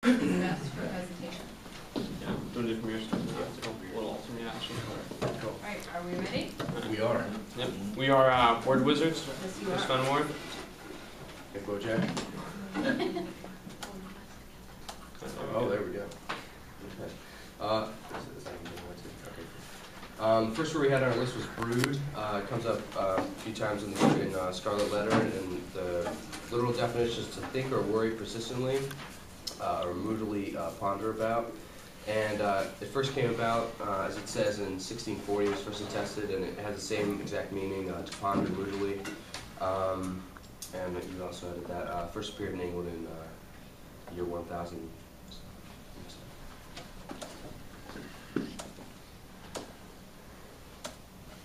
is best for presentation. Yeah, do it from your side. A little alternate action. Cool. All right, are we ready? We are. Yep. We are word wizards. Yes, you Ms. are. Fenimore. Go, Jack. Oh, there we go. Okay. First word we had on our list was brood. It comes up a few times in Scarlet Letter, and the literal definition is to think or worry persistently, or moodily ponder about. And it first came about, as it says, in 1640. It was first attested, and it has the same exact meaning, to ponder moodily. And you also added that first appeared in England in year 1000.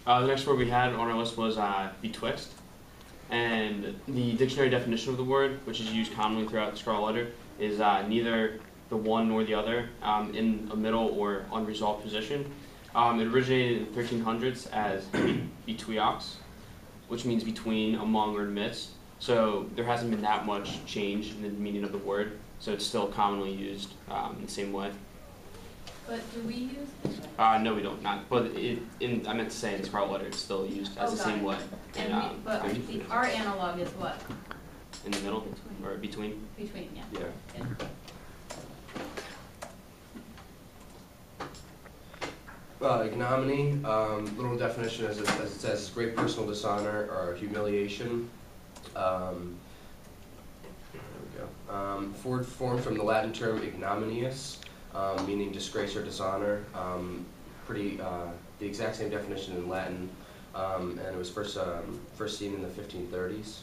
The next word we had on our list was betwixt. And the dictionary definition of the word, which is used commonly throughout the Scarlet Letter, is neither the one nor the other, in a middle or unresolved position. It originated in the 1300s as betwiox, which means between, among, or amidst. So there hasn't been that much change in the meaning of the word, so it's still commonly used in the same way. But do we use it? No, we don't. Not, but I meant to say in the Scarlet Letter, it's still used as the same way. And but our analog is what? In the middle, or between? Between, yeah. Yeah. Ignominy, literal definition as it says, great personal dishonor or humiliation. There we go. Formed from the Latin term ignominious, meaning disgrace or dishonor. The exact same definition in Latin, and it was first seen in the 1530s.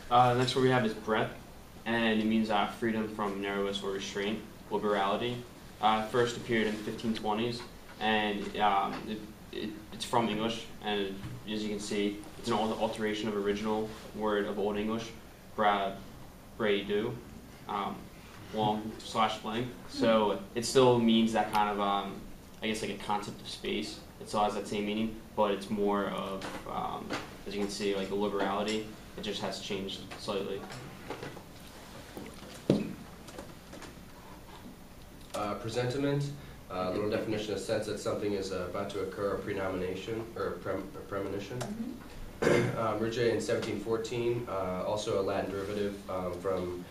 The next word we have is breadth, and it means freedom from narrowness or restraint, liberality. First appeared in the 1520s, and it's from English, and as you can see, it's an alteration of original word of Old English, braidu, long/length. So it still means that kind of, I guess, like a concept of space. It still has that same meaning, but it's more of, as you can see, like a liberality. It just has changed slightly. Presentiment, little definition, a sense that something is about to occur, a prenomination or a premonition. Originated in 1714, also a Latin derivative from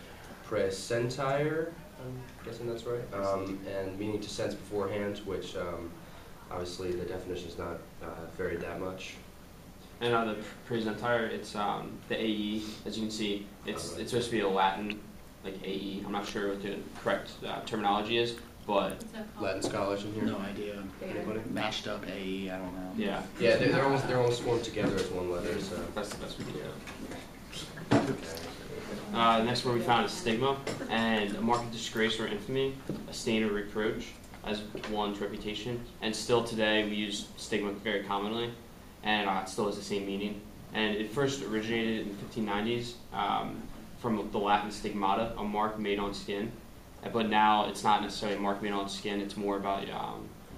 presentire, I'm guessing that's right, and meaning to sense beforehand, which obviously the definition is not varied that much. And the presentire, it's the AE, as you can see, it's supposed to be a Latin, like AE. I'm not sure what the correct terminology is, but Latin scholars in here? No idea. Anybody? Mashed up AE, I don't know. yeah. Yeah, they're almost formed together as one letter, so. That's the best we can do. The next word we found is stigma, and a mark of disgrace or infamy, a stain or reproach as one's reputation. And still today we use stigma very commonly, and it still has the same meaning. And it first originated in the 1590s from the Latin stigmata, a mark made on skin. But now it's not necessarily a mark made on skin, it's more about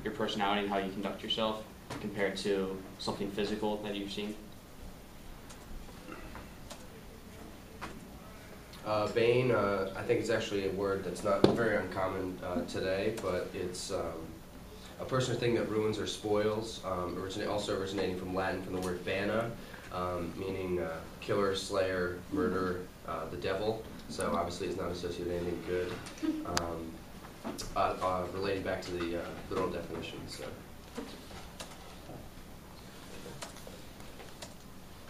your personality and how you conduct yourself compared to something physical that you've seen. Bane, I think it's actually a word that's not very uncommon today, but it's a person or thing that ruins or spoils, also originating from Latin from the word bana, meaning killer, slayer, murder, the devil. So obviously it's not associated with anything good. Relating back to the literal definition. So.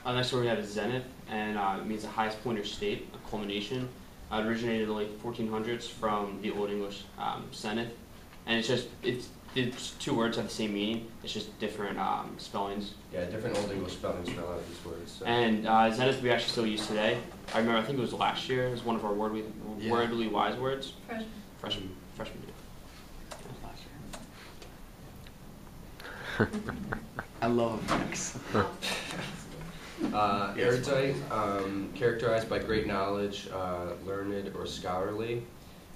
Next word we have is zenith, and it means the highest point or state, a culmination. It originated in the late 1400s from the Old English zenith, and it's two words have the same meaning. It's just different spellings. Yeah, different Old English spellings spell out these words. So. And zenith we actually still use today. I remember, I think it was last year. It was one of our wordly wise words. Freshman year. I love effects. Erudite, characterized by great knowledge, learned or scholarly,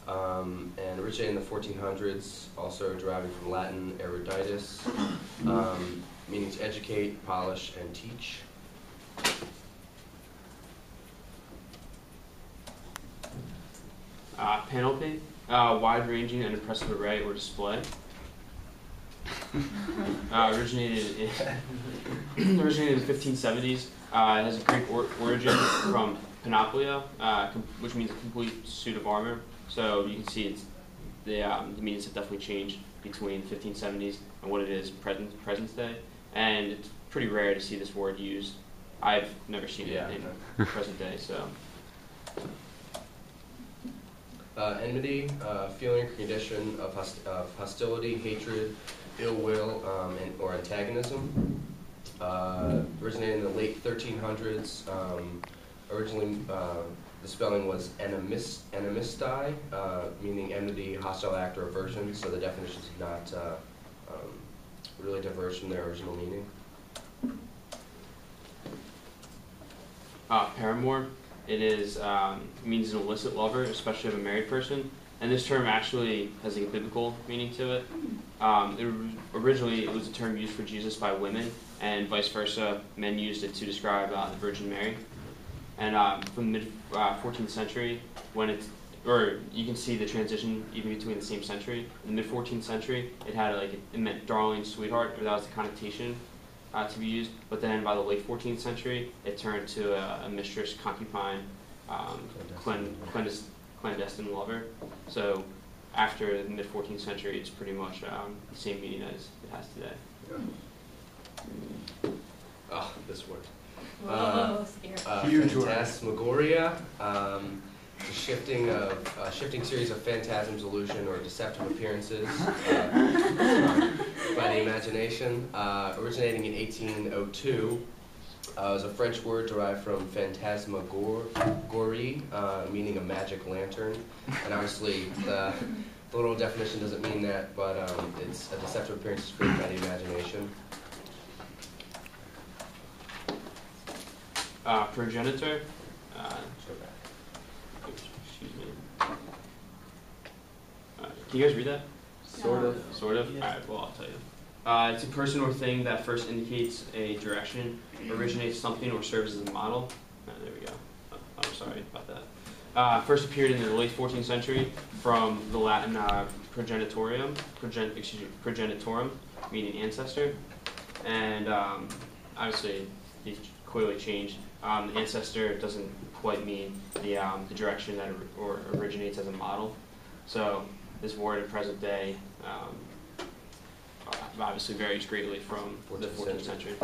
and originated in the 1400s, also deriving from Latin eruditus, meaning to educate, polish, and teach. Panoply, wide-ranging and impressive array or display. Originated in the 1570s. It has a Greek origin from panoplia, which means a complete suit of armor. So you can see it's the meanings have definitely changed between the 1570s and what it is present day. And it's pretty rare to see this word used. I've never seen it in present day. So. Enmity, feeling or condition of hostility, hatred, ill will, or antagonism. Originated in the late 1300s. Originally, the spelling was enemisti, meaning enmity, hostile act, or aversion. So the definitions did not really diverge from their original meaning. Paramour. It is means an illicit lover, especially of a married person, and this term actually has a biblical meaning to it. Originally, it was a term used for Jesus by women, and vice versa, men used it to describe the Virgin Mary. And from the mid 14th century, you can see the transition even between the same century. In the mid 14th century, it meant darling, sweetheart, or that was the connotation to be used, but then by the late 14th century, it turned to a mistress, concubine, clandestine lover. So after the mid 14th century, it's pretty much the same meaning as it has today. Yeah. Oh, this word. Whoa, scary. Huge word. Phantasmagoria, a shifting series of phantasms, illusion, or deceptive appearances by the imagination. Originating in 1802, it was a French word derived from phantasmagorie, meaning a magic lantern. And obviously, the literal definition doesn't mean that, but it's a deceptive appearance created by the imagination. Progenitor. Excuse me. Can you guys read that? Sort of. Sort of? Yeah. Alright, well, I'll tell you. It's a person or thing that first indicates a direction, originates something, or serves as a model. There we go. Oh, I'm sorry about that. First appeared in the late 14th century from the Latin progenitorum, meaning ancestor. And obviously, these clearly changed. Ancestor doesn't quite mean the direction that originates as a model. So this word in present day obviously varies greatly from the 14th century.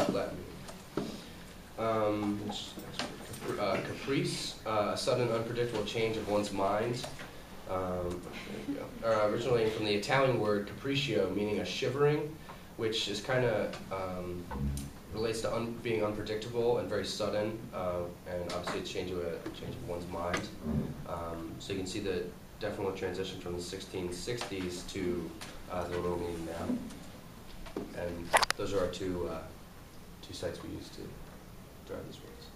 Caprice, a sudden unpredictable change of one's mind. Originally from the Italian word capriccio, meaning a shivering, which is kind of relates to being unpredictable and very sudden, and obviously it's change of one's mind. So you can see the definite transition from the 1660s to the literal meaning now. And those are our two sites we use to drive this words.